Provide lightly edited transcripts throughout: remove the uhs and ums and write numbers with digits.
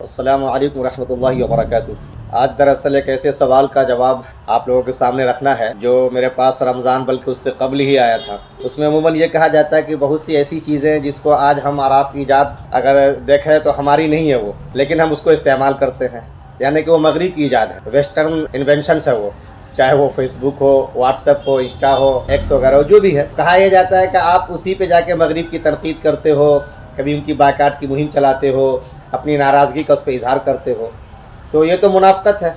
السلام علیکم ورحمۃ اللہ وبرکاتہ۔ آج دراصل ایک ایسے سوال کا جواب آپ لوگوں کے سامنے رکھنا ہے جو میرے پاس رمضان بلکہ اس سے قبل ہی آیا تھا۔ اس میں عموماً یہ کہا جاتا ہے کہ بہت سی ایسی چیزیں جس کو آج ہم اور آپ ایجاد اگر دیکھیں تو ہماری نہیں ہے وہ، لیکن ہم اس کو استعمال کرتے ہیں، یعنی کہ وہ مغرب کی ایجاد ہے، ویسٹرن انوینشنس ہے وہ، چاہے وہ فیس بک ہو، واٹس ایپ ہو، انسٹا ہو، ایکس وغیرہ ہو، جو بھی ہے۔ کہا یہ جاتا ہے کہ آپ اسی پہ جا کے مغرب کی تنقید کرتے ہو، کبھی ان کی بائیکاٹ کی مہم چلاتے ہو، اپنی ناراضگی کا اس پہ اظہار کرتے ہو، تو یہ تو منافقت ہے۔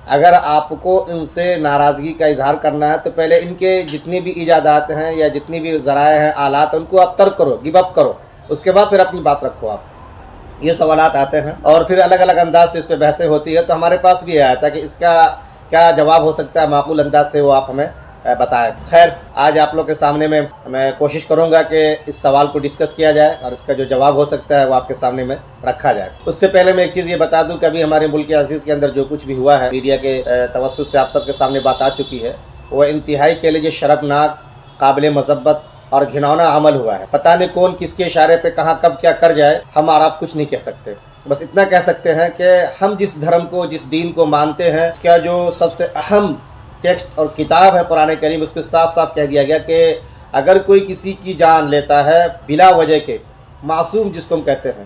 اگر آپ کو ان سے ناراضگی کا اظہار کرنا ہے تو پہلے ان کے جتنی بھی ایجادات ہیں یا جتنی بھی ذرائع ہیں، آلات، ان کو آپ ترک کرو، گیو اپ کرو، اس کے بعد پھر اپنی بات رکھو۔ آپ یہ سوالات آتے ہیں اور پھر الگ الگ انداز سے اس پہ بحثیں ہوتی ہے، تو ہمارے پاس بھی آیا تھا کہ اس کا کیا جواب ہو سکتا ہے، معقول انداز سے وہ آپ ہمیں بتائیں۔ خیر، آج آپ لوگ کے سامنے میں کوشش کروں گا کہ اس سوال کو ڈسکس کیا جائے اور اس کا جو جواب ہو سکتا ہے وہ آپ کے سامنے میں رکھا جائے۔ اس سے پہلے میں ایک چیز یہ بتا دوں کہ ابھی ہمارے ملک عزیز کے اندر جو کچھ بھی ہوا ہے، میڈیا کے توسط سے آپ سب کے سامنے بات آ چکی ہے، وہ انتہائی کے لیے شرمناک، قابل مذمت اور گھناؤنا عمل ہوا ہے۔ پتہ نہیں کون کس کے اشارے پہ کہاں کب کیا کر جائے، ہم اور آپ کچھ نہیں کہہ سکتے۔ بس اتنا کہہ سکتے ہیں کہ ہم جس دھرم کو، جس دین کو مانتے ہیں، اس کا جو سب سے اہم ٹیکسٹ اور کتاب ہے قرآن کریم، اس پہ صاف صاف کہہ دیا گیا کہ اگر کوئی کسی کی جان لیتا ہے بلا وجہ کے، معصوم جس کو ہم کہتے ہیں،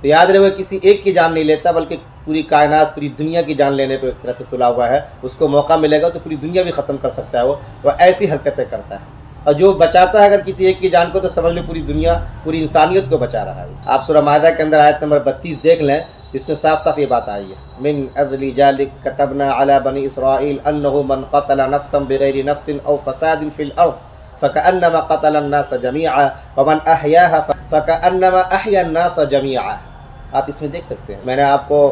تو یاد رہے وہ کسی ایک کی جان نہیں لیتا بلکہ پوری کائنات، پوری دنیا کی جان لینے پہ ایک طرح سے تلا ہوا ہے۔ اس کو موقع ملے گا تو پوری دنیا بھی ختم کر سکتا ہے، وہ ایسی حرکتیں کرتا ہے۔ اور جو بچاتا ہے اگر کسی ایک کی جان کو، تو سمجھ لیں پوری دنیا، پوری انسانیت کو بچا رہا ہے۔ آپ سورہ مائدہ کے اندر آیت نمبر 32 دیکھ لیں، اس میں صاف صاف یہ بات آئی ہے، من اجل ذلک كتبنا على بني اسرائیل انه من قتل نفسا بغیر نفس او فساد في الارض فكأنما قتل الناس جميعا ومن احیاها فكأنما احیا الناس جميعا۔ آپ اس میں دیکھ سکتے ہیں، میں نے آپ کو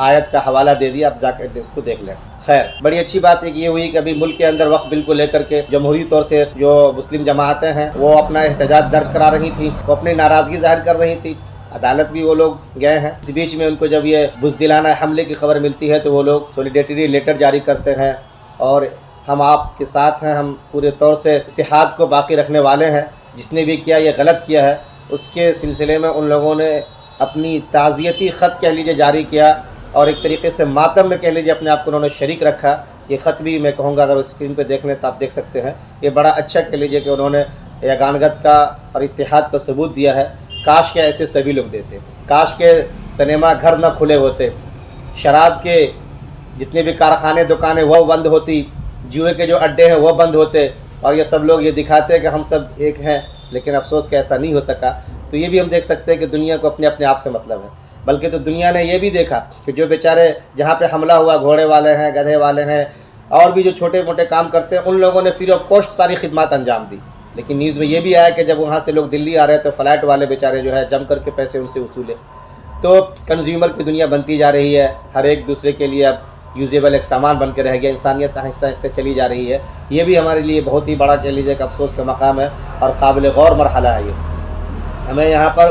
آیت کا حوالہ دے دیا، آپ جا کے اس کو دیکھ لیں۔ خیر، بڑی اچھی بات یہ ہوئی کہ ابھی ملک کے اندر وقف بل کو لے کر کے جمہوری طور سے جو مسلم جماعتیں ہیں وہ اپنا احتجاج درج کرا رہی تھیں، وہ اپنی ناراضگی ظاہر کر رہی تھیں، عدالت بھی وہ لوگ گئے ہیں۔ اس بیچ میں ان کو جب یہ بزدلانہ حملے کی خبر ملتی ہے تو وہ لوگ سولیڈیٹری لیٹر جاری کرتے ہیں، اور ہم آپ کے ساتھ ہیں، ہم پورے طور سے اتحاد کو باقی رکھنے والے ہیں۔ جس نے بھی کیا یہ غلط کیا ہے، اس کے سلسلے میں ان لوگوں نے اپنی تعزیتی خط کہہ لیجیے جاری کیا، اور ایک طریقے سے ماتم میں کہہ لیجیے اپنے آپ کو انہوں نے شریک رکھا۔ یہ خط بھی میں کہوں گا اگر اسکرین پہ دیکھ لیں تو آپ دیکھ سکتے ہیں، یہ بڑا اچھا کہہ لیجیے کہ انہوں نے یگانگت کا اور اتحاد کا ثبوت دیا ہے۔ کاش کے ایسے سبھی لوگ دیتے، کاش کے سنیما گھر نہ کھلے ہوتے، شراب کے جتنے بھی کارخانے، دکانیں وہ بند ہوتی، جوئے کے جو اڈے ہیں وہ بند ہوتے، اور یہ سب لوگ یہ دکھاتے کہ ہم سب ایک ہیں، لیکن افسوس کہ ایسا نہیں ہو سکا۔ تو یہ بھی ہم دیکھ سکتے ہیں کہ دنیا کو اپنے آپ سے مطلب ہے، بلکہ تو دنیا نے یہ بھی دیکھا کہ جو بیچارے جہاں پہ حملہ ہوا، گھوڑے والے ہیں، گدھے والے ہیں، اور بھی جو چھوٹے موٹے کام کرتے ہیں، ان لوگوں نے فری آف کاسٹ ساری خدمات انجام دی۔ لیکن نیوز میں یہ بھی آیا کہ جب وہاں سے لوگ دلی آ رہے تو فلائٹ والے بیچارے جو ہے جم کر کے پیسے ان سے وصولے۔ تو کنزیومر کی دنیا بنتی جا رہی ہے، ہر ایک دوسرے کے لیے اب یوزیبل ایک سامان بن کے رہ گیا، انسانیت آہستہ آہستہ چلی جا رہی ہے۔ یہ بھی ہمارے لیے بہت ہی بڑا کہہ لیجیے کہ افسوس کا مقام ہے اور قابل غور مرحلہ ہے۔ یہ ہمیں یہاں پر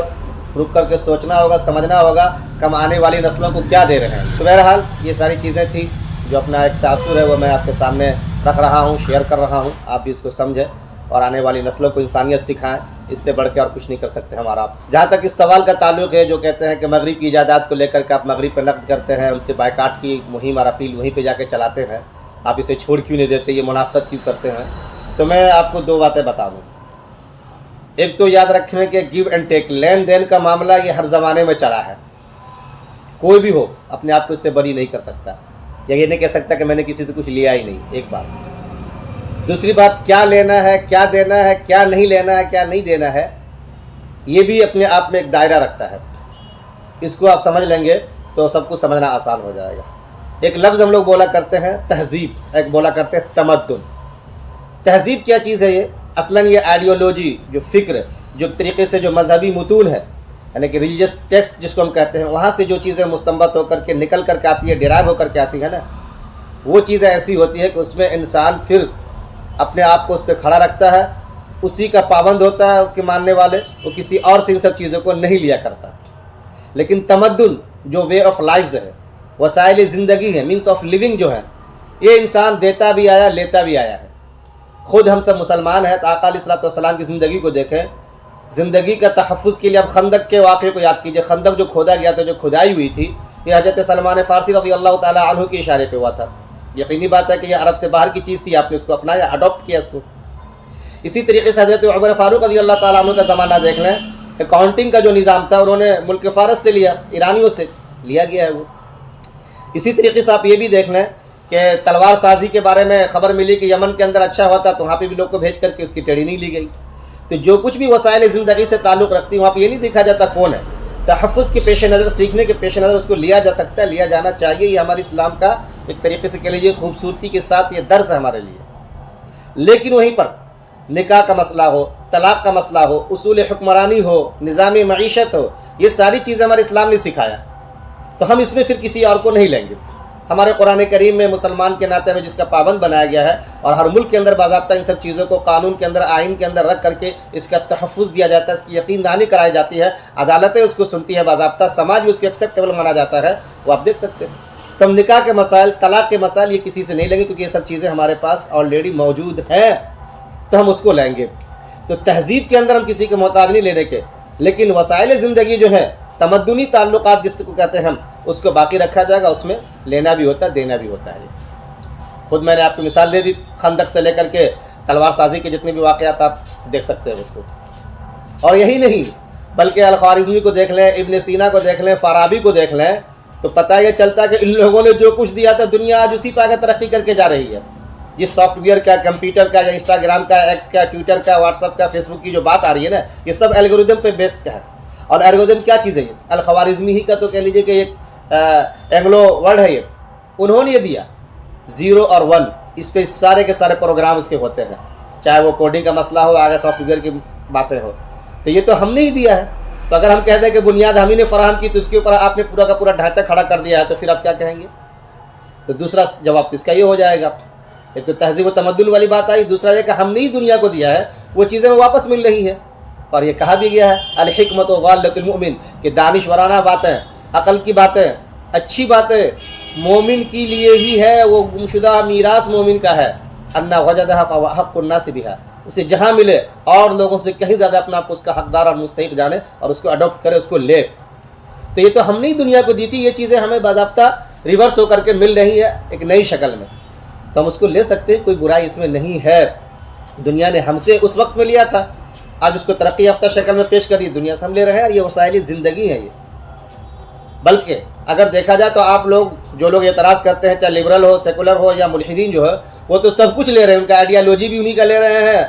رک کر کے سوچنا ہوگا، سمجھنا ہوگا کہ ہم آنے والی نسلوں کو کیا دے رہے ہیں۔ تو بہرحال یہ ساری چیزیں تھیں جو اپنا ایک تاثر ہے وہ میں آپ کے سامنے رکھ رہا ہوں، شیئر کر رہا ہوں، آپ بھی اس کو سمجھیں اور آنے والی نسلوں کو انسانیت سکھائیں۔ اس سے بڑھ کے اور کچھ نہیں کر سکتے ہمارا آپ۔ جہاں تک اس سوال کا تعلق ہے جو کہتے ہیں کہ مغرب کی ایجادات کو لے کر کے آپ مغرب پہ نقد کرتے ہیں، ان سے بائیکاٹ کی مہم اور اپیل وہیں پہ جا کے چلاتے ہیں، آپ اسے چھوڑ کیوں نہیں دیتے، یہ منافقت کیوں کرتے ہیں، تو میں آپ کو دو باتیں بتا دوں۔ ایک تو یاد رکھیں کہ گیو اینڈ ٹیک، لین دین کا معاملہ یہ ہر زمانے میں چلا ہے، کوئی بھی ہو اپنے آپ کو اس سے بری نہیں کر سکتا، یا یہ نہیں کہہ سکتا کہ میں نے کسی سے کچھ لیا ہی نہیں، ایک بات۔ دوسری بات، کیا لینا ہے، کیا دینا ہے، کیا نہیں لینا ہے، کیا نہیں دینا ہے، یہ بھی اپنے آپ میں ایک دائرہ رکھتا ہے۔ اس کو آپ سمجھ لیں گے تو سب کچھ سمجھنا آسان ہو جائے گا۔ ایک لفظ ہم لوگ بولا کرتے ہیں تہذیب، ایک بولا کرتے ہیں تمدن۔ تہذیب کیا چیز ہے؟ یہ اصلاً یہ آئیڈیالوجی، جو فکر، جو ایک طریقے سے جو مذہبی متون ہے، یعنی کہ ریلیجس ٹیکسٹ جس کو ہم کہتے ہیں، وہاں سے جو چیزیں مستنبط ہو کر کے نکل کر کے آتی ہے، ڈیرائیو ہو کر کے آتی ہے نا، وہ چیزیں ایسی ہوتی ہے کہ اس میں انسان پھر اپنے آپ کو اس پہ کھڑا رکھتا ہے، اسی کا پابند ہوتا ہے، اس کے ماننے والے، وہ کسی اور سے ان سب چیزوں کو نہیں لیا کرتا۔ لیکن تمدن جو وے آف لائف ہے، وسائل زندگی ہے، مینس آف لیونگ جو ہے، یہ انسان دیتا بھی آیا، لیتا بھی آیا ہے۔ خود ہم سب مسلمان ہیں تو آقا علیہ الصلوۃ والسلام کی زندگی کو دیکھیں، زندگی کا تحفظ کے لیے اب خندق کے واقعے کو یاد کیجئے. خندق جو کھودا گیا تھا، جو کھدائی ہوئی تھی، یہ حضرت سلمان فارسی رضی اللہ تعالیٰ عنہ کے اشارے پہ ہوا تھا. یقینی بات ہے کہ یہ عرب سے باہر کی چیز تھی، آپ نے اس کو اپنایا، اڈاپٹ کیا اس کو. اسی طریقے سے حضرت عمر فاروق رضی اللہ تعالیٰ عنہ کا زمانہ دیکھ لیں، اکاؤنٹنگ کا جو نظام تھا انہوں نے ملک فارس سے لیا، ایرانیوں سے لیا گیا ہے وہ. اسی طریقے سے آپ یہ بھی دیکھ لیں کہ تلوار سازی کے بارے میں خبر ملی کہ یمن کے اندر اچھا ہوا تھا، تو وہاں پہ بھی لوگ کو بھیج کر کے اس کی ٹریننگ لی گئی. تو جو کچھ بھی وسائل زندگی سے تعلق رکھتی ہیں وہاں پہ یہ نہیں دیکھا جاتا کون ہے. تحفظ کے پیش نظر، سیکھنے کے پیش نظر اس کو لیا جا سکتا ہے، لیا جانا چاہیے. یہ ہمارے اسلام کا ایک طریقے سے کہہ لیجیے خوبصورتی کے ساتھ یہ درس ہے ہمارے لیے. لیکن وہیں پر نکاح کا مسئلہ ہو، طلاق کا مسئلہ ہو، اصول حکمرانی ہو، نظام معیشت ہو، یہ ساری چیزیں ہمارے اسلام نے سکھایا، تو ہم اس میں پھر کسی اور کو نہیں لیں گے. ہمارے قرآن کریم میں مسلمان کے ناطے میں جس کا پابند بنایا گیا ہے، اور ہر ملک کے اندر باضابطہ ان سب چیزوں کو قانون کے اندر، آئین کے اندر رکھ کر کے اس کا تحفظ دیا جاتا ہے، اس کی یقین دہانی کرائی جاتی ہے، عدالتیں اس کو سنتی ہیں، باضابطہ سماج میں اس کو ایکسیپٹیبل مانا جاتا ہے، وہ آپ دیکھ سکتے ہیں. تو ہم نکاح کے مسائل، طلاق کے مسائل یہ کسی سے نہیں لیں گے، کیونکہ یہ سب چیزیں ہمارے پاس آلریڈی موجود ہیں، تو ہم اس کو لیں گے. تو تہذیب کے اندر ہم کسی کے محتاج نہیں لینے کے، لیکن وسائل زندگی جو ہے، تمدنی تعلقات جس کو کہتے ہیں ہم، اس کو باقی رکھا جائے گا. اس میں لینا بھی ہوتا ہے، دینا بھی ہوتا ہے. خود میں نے آپ کو مثال دے دی، خندق سے لے کر کے تلوار سازی کے جتنے بھی واقعات آپ دیکھ سکتے ہیں اس کو. اور یہی نہیں بلکہ الخوارزمی کو دیکھ لیں، ابن سینا کو دیکھ لیں، فارابی کو دیکھ لیں، تو پتہ یہ چلتا ہے کہ ان لوگوں نے جو کچھ دیا تھا دنیا آج اسی پہ آگے ترقی کر کے جا رہی ہے. جس سافٹ ویئر کا، کمپیوٹر کا، یا انسٹاگرام کا، ایکس کا، ٹویٹر کا، واٹس ایپ کا، فیس بک کی جو بات آ رہی ہے نا، یہ سب الگوریدم پہ بیسڈ ہے. اور الگوریدم کیا چیز ہے؟ یہ الخوارزمی ہی کا تو کہہ لیجیے کہ ایک اینگلو ورڈ ہے. یہ انہوں نے یہ دیا 0 اور 1، اس پہ سارے کے سارے پروگرام اس کے ہوتے ہیں، چاہے وہ کوڈنگ کا مسئلہ ہو، آگے سافٹ ویئر کی باتیں ہو. تو یہ تو ہم نے ہی دیا ہے. تو اگر ہم کہتے ہیں کہ بنیاد ہم ہی نے فراہم کی، تو اس کے اوپر آپ نے پورا کا پورا ڈھانچہ کھڑا کر دیا ہے، تو پھر آپ کیا کہیں گے؟ تو دوسرا جواب تو اس کا یہ ہو جائے گا. ایک تو تہذیب و تمدن والی بات آئی، دوسرا یہ کہ ہم نے ہی دنیا کو دیا ہے، وہ چیزیں واپس مل رہی ہیں. اور یہ کہا بھی گیا ہے الحکمت ضالۃ المؤمن، کہ دانشورانہ باتیں، عقل کی باتیں، اچھی باتیں مومن کے لیے ہی ہے، وہ گمشدہ میراث مومن کا ہے. انا وجدها فهو حق الناس بها، اسے جہاں ملے اور لوگوں سے کہیں زیادہ اپنا آپ کو اس کا حقدار اور مستحق جانے اور اس کو اڈاپٹ کرے، اس کو لے. تو یہ تو ہم نے ہی دنیا کو دی تھی، یہ چیزیں ہمیں باضابطہ ریورس ہو کر کے مل رہی ہے ایک نئی شکل میں، تو ہم اس کو لے سکتے ہیں، کوئی برائی اس میں نہیں ہے. دنیا نے ہم سے اس وقت میں لیا تھا، آج اس کو ترقی یافتہ شکل میں پیش کری، دنیا سے ہم لے رہے ہیں، اور یہ وسائل زندگی ہے. یہ بلکہ اگر دیکھا جائے تو آپ لوگ جو لوگ اعتراض کرتے ہیں، چاہے لبرل ہو، سیکولر ہو، یا ملحدین جو ہے، وہ تو سب کچھ لے رہے ہیں، ان کا آئیڈیالوجی بھی انہی کا لے رہے ہیں.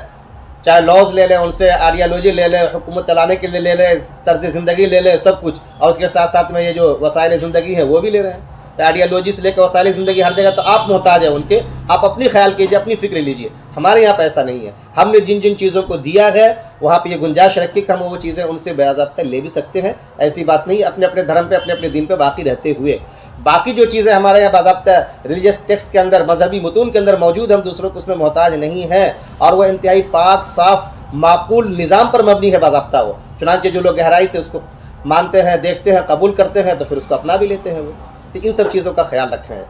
چاہے لاز لے لیں ان سے، آئیڈیالوجی لے لیں، حکومت چلانے کے لیے لے لیں، طرز زندگی لے لیں، سب کچھ. اور اس کے ساتھ ساتھ میں یہ جو وسائل زندگی ہے وہ بھی لے رہے ہیں. آئیڈیالوجی سے لے کے وسائل زندگی ہر جگہ، تو آپ محتاج ہیں ان کے، آپ اپنی خیال کیجئے، اپنی فکر لیجئے. ہمارے یہاں پہ ایسا نہیں ہے. ہم نے جن جن چیزوں کو دیا ہے وہاں پہ یہ گنجائش رکھی کہ ہم وہ چیزیں ان سے باضابطہ لے بھی سکتے ہیں. ایسی بات نہیں، اپنے اپنے دھرم پہ، اپنے اپنے دین پہ باقی رہتے ہوئے. باقی جو چیزیں ہمارے یہاں باضابطہ ریلیجس ٹیکسٹ کے اندر، مذہبی متون کے اندر موجود، ہم دوسروں کو اس میں محتاج نہیں ہیں، اور وہ انتہائی پاک، صاف، معقول نظام پر مبنی ہے باضابطہ وہ. چنانچہ جو لوگ گہرائی سے اس کو مانتے ہیں، دیکھتے ہیں، قبول کرتے ہیں، تو پھر اس کو اپنا بھی لیتے ہیں وہ. تو ان سب چیزوں کا خیال رکھیں.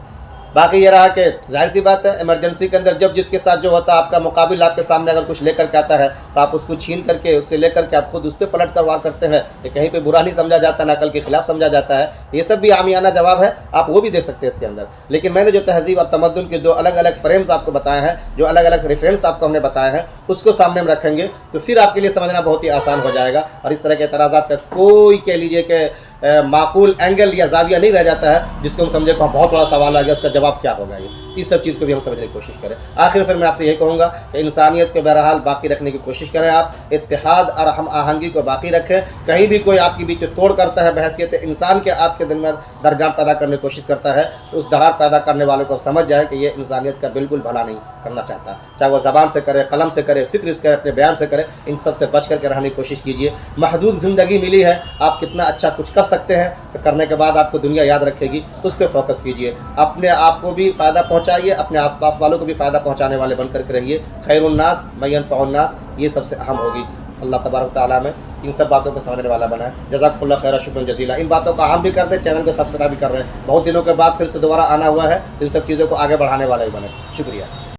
باقی یہ رہا کہ ظاہر سی بات ہے ایمرجنسی کے اندر جب جس کے ساتھ جو ہوتا ہے، آپ کا مقابل آپ کے سامنے اگر کچھ لے کر کے آتا ہے تو آپ اس کو چھین کر کے، اس سے لے کر کے آپ خود اس پہ پلٹ کر وار کرتے ہیں. یہ کہیں پہ برا نہیں سمجھا جاتا، نہ عقل کے خلاف سمجھا جاتا ہے. یہ سب بھی عامیانہ جواب ہے، آپ وہ بھی دیکھ سکتے ہیں اس کے اندر. لیکن میں نے جو تہذیب اور تمدن کے 2 الگ الگ فریمز آپ کو بتائے ہیں، جو الگ الگ ریفرنس آپ کو ہم نے بتائے ہیں، اس کو سامنے میں رکھیں گے تو پھر آپ کے لیے سمجھنا بہت ہی آسان ہو جائے گا. اور اس طرح کے اعتراضات کا کوئی کہہ لیجیے کہ معقول اینگل یا زاویہ نہیں رہ جاتا ہے جس کو ہم سمجھے کہ بہت بڑا سوال آ گیا، اس کا جواب کیا ہوگا. یہ اس سب چیز کو بھی ہم سمجھنے کی کوشش کریں. آخر پھر میں آپ سے یہی کہوں گا کہ انسانیت کو بہرحال باقی رکھنے کی کوشش کریں. آپ اتحاد اور ہم آہنگی کو باقی رکھیں. کہیں بھی کوئی آپ کے بیچ توڑ کرتا ہے، بحیثیت انسان کے آپ کے دل میں درگاہ پیدا کرنے کی کوشش کرتا ہے، تو اس درار پیدا کرنے والوں کو سمجھ جائے کہ یہ انسانیت کا بالکل بھلا نہیں کرنا چاہتا. چاہے وہ زبان سے کرے، قلم سے کرے، فکر سے کرے، اپنے بیان سے کرے، ان سب سے بچ کر کے رہنے کی کوشش کیجیے. محدود زندگی ملی ہے، آپ کتنا اچھا کچھ کر سکتے ہیں، کرنے کے بعد آپ کو دنیا یاد رکھے گی، اس پہ فوکس کیجیے. اپنے آپ کو بھی فائدہ پہنچائیے، اپنے آس پاس والوں کو بھی فائدہ پہنچانے والے بن کر کے رہیے. خیر الناس من ينفع الناس، یہ سب سے اہم ہوگی. اللہ تبارک تعالیٰ میں ان سب باتوں کو سمجھنے والا بنائے. جزاک اللہ خیر، شکر جزیلا. ان باتوں کو عام بھی کر دیں، چینل کو سبسکرائب بھی کر رہے ہیں. بہت دنوں کے بعد پھر سے دوبارہ آنا ہوا ہے، ان سب چیزوں کو آگے بڑھانے والا ہی بنے. شکریہ.